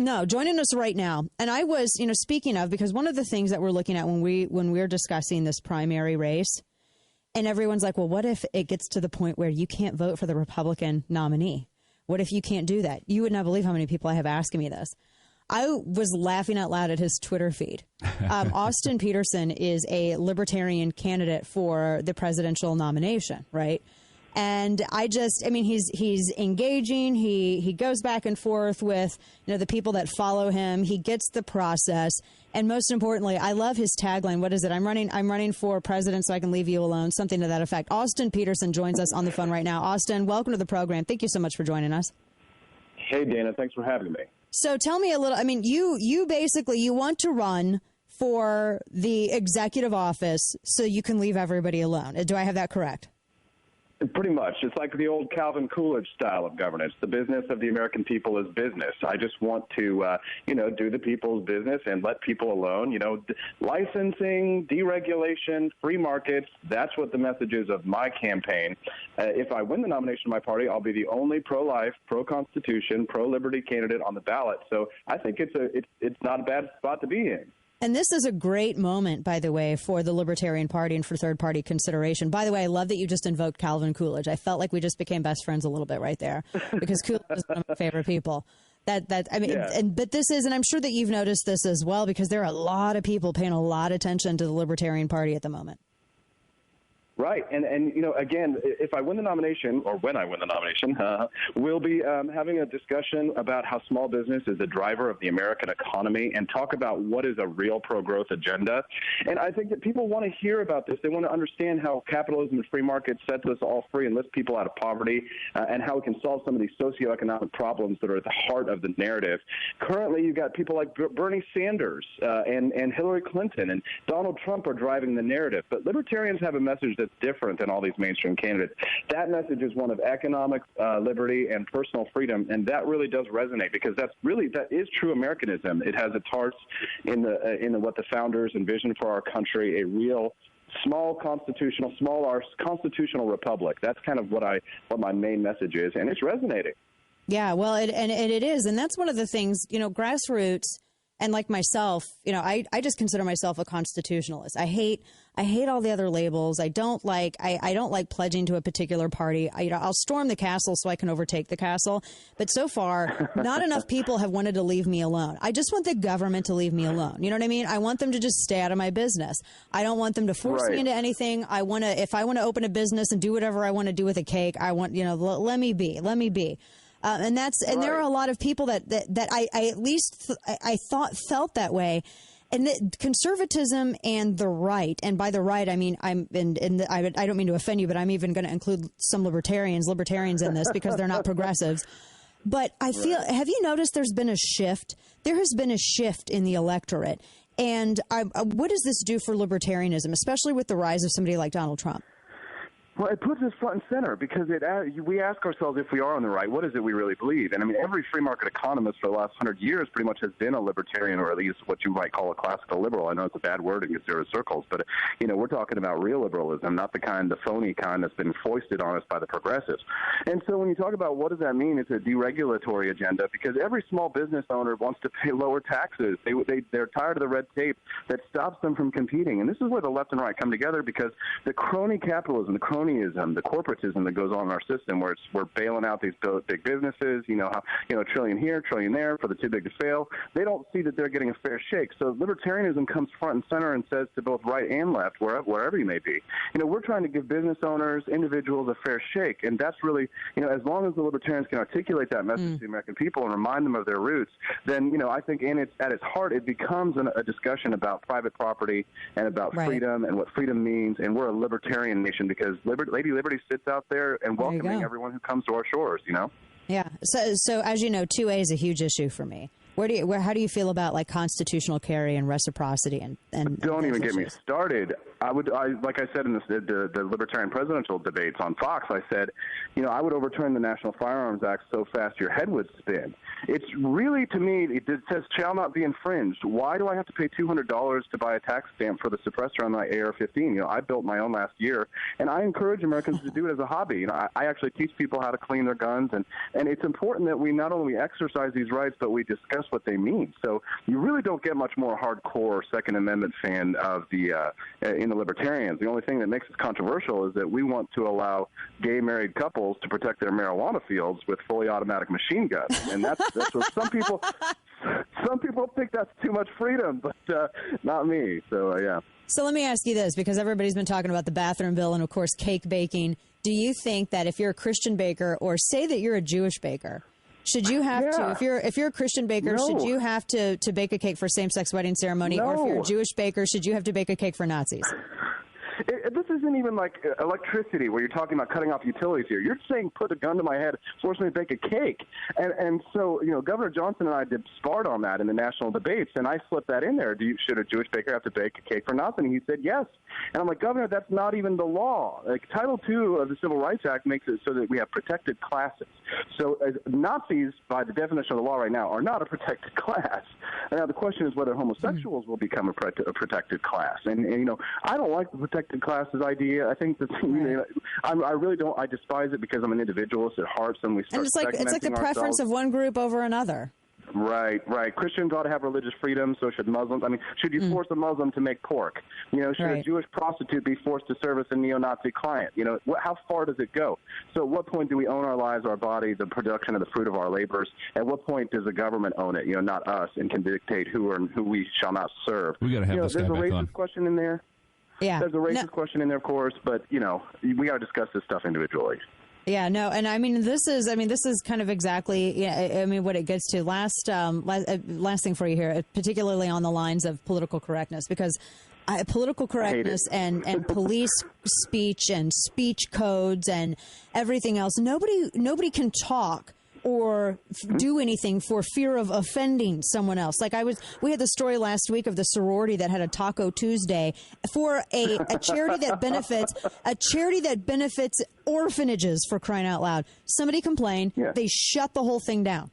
No, joining us right now. And I was, speaking of, because one of the things that we're looking at when we're discussing this primary race, and everyone's like, well, what if it gets to the point where you can't vote for the Republican nominee? What if you can't do that? You would not believe how many people I have asking me this. I was laughing out loud at his Twitter feed. Austin Petersen is a libertarian candidate for the presidential nomination, right? And he's engaging. He goes back and forth with, the people that follow him. He gets the process. And most importantly, I love his tagline. What is it? I'm running for president so I can leave you alone. Something to that effect. Austin Petersen joins us on the phone right now. Austin, welcome to the program. Thank you so much for joining us. Hey, Dana. Thanks for having me. So tell me a little, you basically, you want to run for the executive office so you can leave everybody alone. Do I have that correct? Pretty much. It's like the old Calvin Coolidge style of governance. The business of the American people is business. I just want to, do the people's business and let people alone. Licensing, deregulation, free markets, that's what the message is of my campaign. If I win the nomination of my party, I'll be the only pro-life, pro-constitution, pro-liberty candidate on the ballot. So I think it's not a bad spot to be in. And this is a great moment, by the way, for the Libertarian Party and for third-party consideration. By the way, I love that you just invoked Calvin Coolidge. I felt like we just became best friends a little bit right there, because Coolidge is one of my favorite people. But this is, and I'm sure that you've noticed this as well, because there are a lot of people paying a lot of attention to the Libertarian Party at the moment. Right. And again, if I win the nomination, or when I win the nomination, we'll be having a discussion about how small business is the driver of the American economy and talk about what is a real pro-growth agenda. And I think that people want to hear about this. They want to understand how capitalism and free markets sets us all free and lifts people out of poverty, and how we can solve some of these socioeconomic problems that are at the heart of the narrative. Currently, you've got people like Bernie Sanders and Hillary Clinton and Donald Trump are driving the narrative. But libertarians have a message that's different than all these mainstream candidates. That message is one of economic liberty and personal freedom, and that really does resonate, because that is true Americanism. It has its hearts in what the founders envisioned for our country, a real small constitutional republic. That's kind of what my main message is, and it's resonating. Yeah, well, it is, and that's one of the things, grassroots. And like myself, I just consider myself a constitutionalist. I hate all the other labels. I don't like pledging to a particular party. I'll storm the castle so I can overtake the castle. But so far, not enough people have wanted to leave me alone. I just want the government to leave me alone. You know what I mean? I want them to just stay out of my business. I don't want them to force me into anything. If I want to open a business and do whatever I want to do with a cake, I want, let me be. And there are a lot of people that I thought felt that way. And the conservatism and the right, and by the right, I mean, I don't mean to offend you, but I'm even going to include some libertarians in this, because they're not progressives. But I feel, have you noticed there's been a shift? There has been a shift in the electorate. And what does this do for libertarianism, especially with the rise of somebody like Donald Trump? Well, it puts us front and center, because we ask ourselves, if we are on the right, what is it we really believe? And I mean, every free market economist for the last 100 years pretty much has been a libertarian, or at least what you might call a classical liberal. I know it's a bad word in conservative circles, but we're talking about real liberalism, not the phony kind that's been foisted on us by the progressives. And so when you talk about what does that mean, it's a deregulatory agenda, because every small business owner wants to pay lower taxes. They're tired of the red tape that stops them from competing. And this is where the left and right come together, because the crony capitalism, the corporatism that goes on in our system, where we're bailing out these big businesses, a trillion here, trillion there for the too big to fail. They don't see that they're getting a fair shake. So libertarianism comes front and center and says to both right and left, wherever you may be, we're trying to give business owners, individuals a fair shake. And that's really, as long as the libertarians can articulate that message to the American people and remind them of their roots, then, I think at its heart, it becomes a discussion about private property and about freedom and what freedom means. And we're a libertarian nation, because Lady Liberty sits out there and welcoming everyone who comes to our shores, Yeah. So as you know, 2A is a huge issue for me. How do you feel about like constitutional carry and reciprocity and don't even get me started. like I said in the Libertarian presidential debates on Fox, I said, I would overturn the National Firearms Act so fast your head would spin. It's really, to me, it says shall not be infringed. Why do I have to pay $200 to buy a tax stamp for the suppressor on my AR-15? I built my own last year, and I encourage Americans to do it as a hobby. I actually teach people how to clean their guns, and it's important that we not only exercise these rights, but we discuss what they mean. So you really don't get much more hardcore Second Amendment fan of in the Libertarians. The only thing that makes it controversial is that we want to allow gay married couples to protect their marijuana fields with fully automatic machine guns, and that's what some people think that's too much freedom, but not me. So yeah. So let me ask you this, because everybody's been talking about the bathroom bill and, of course, cake baking. Do you think that if you're a Christian baker, or say that you're a Jewish baker, should you have to, if you're a Christian baker, should you have to bake a cake for same-sex wedding ceremony? Or if you're a Jewish baker, should you have to bake a cake for Nazis? This isn't even like electricity where you're talking about cutting off utilities here. You're saying put a gun to my head, force me to bake a cake. And so, Governor Johnson and I sparred on that in the national debates, and I slipped that in there. Should a Jewish baker have to bake a cake for Nazis? And he said yes. And I'm like, Governor, that's not even the law. Like, Title II of the Civil Rights Act makes it so that we have protected classes. So Nazis, by the definition of the law right now, are not a protected class. And now the question is whether homosexuals will become a protected class. And I don't like the protected classes idea. I think that I really don't. I despise it because I'm an individualist at heart. And it's like the preference of one group over another. Right. Christians ought to have religious freedom, so should Muslims. I mean, should you force a Muslim to make pork? Should a Jewish prostitute be forced to service a neo-Nazi client? How far does it go? So at what point do we own our lives, our body, the production of the fruit of our labors? At what point does the government own it, not us, and can dictate who we shall not serve? We got to have this guy back on. There's a racist question in there. Yeah. There's a racist question in there, of course, but, we got to discuss this stuff individually. Yeah, no, and this is kind of exactly, what it gets to. Last thing for you here, particularly on the lines of political correctness, because political correctness and police speech and speech codes and everything else, nobody can talk or do anything for fear of offending someone else. We had the story last week of the sorority that had a Taco Tuesday for a charity that benefits orphanages, for crying out loud. Somebody complained. Yeah. They shut the whole thing down.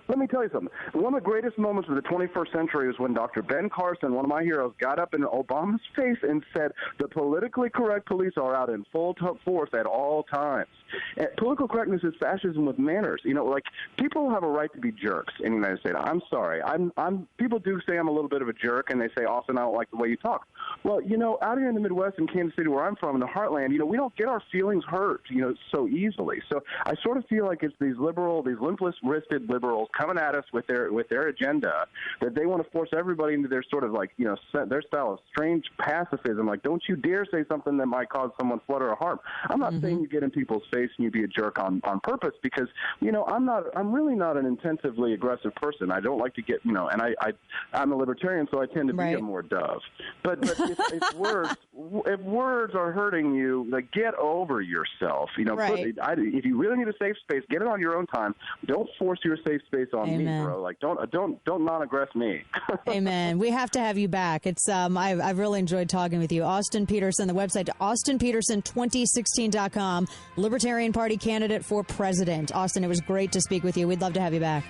Let me tell you something. One of the greatest moments of the 21st century was when Dr. Ben Carson, one of my heroes, got up in Obama's face and said, the politically correct police are out in full force at all times. And political correctness is fascism with manners. People have a right to be jerks in the United States. I'm sorry. People do say I'm a little bit of a jerk, and they say, Austin, I don't like the way you talk. Well, out here in the Midwest, in Kansas City, where I'm from, in the heartland, we don't get our feelings hurt, so easily. So I sort of feel like it's these limp-wristed liberals coming at us with their agenda that they want to force everybody into their sort of their style of strange pacifism. Like, don't you dare say something that might cause someone flutter or harm. I'm not saying you get in people's face and you be a jerk on purpose, because I'm really not an intensively aggressive person. I don't like to get and I'm a libertarian, so I tend to be a more dove. But if words are hurting you, get over yourself. If you really need a safe space, get it on your own time. Don't force your safe space on me, bro. Don't non-aggress me. Amen. We have to have you back. It's I've really enjoyed talking with you. Austin Petersen, the website austinpetersen2016.com, Libertarian Party candidate for president. Austin, it was great to speak with you. We'd love to have you back.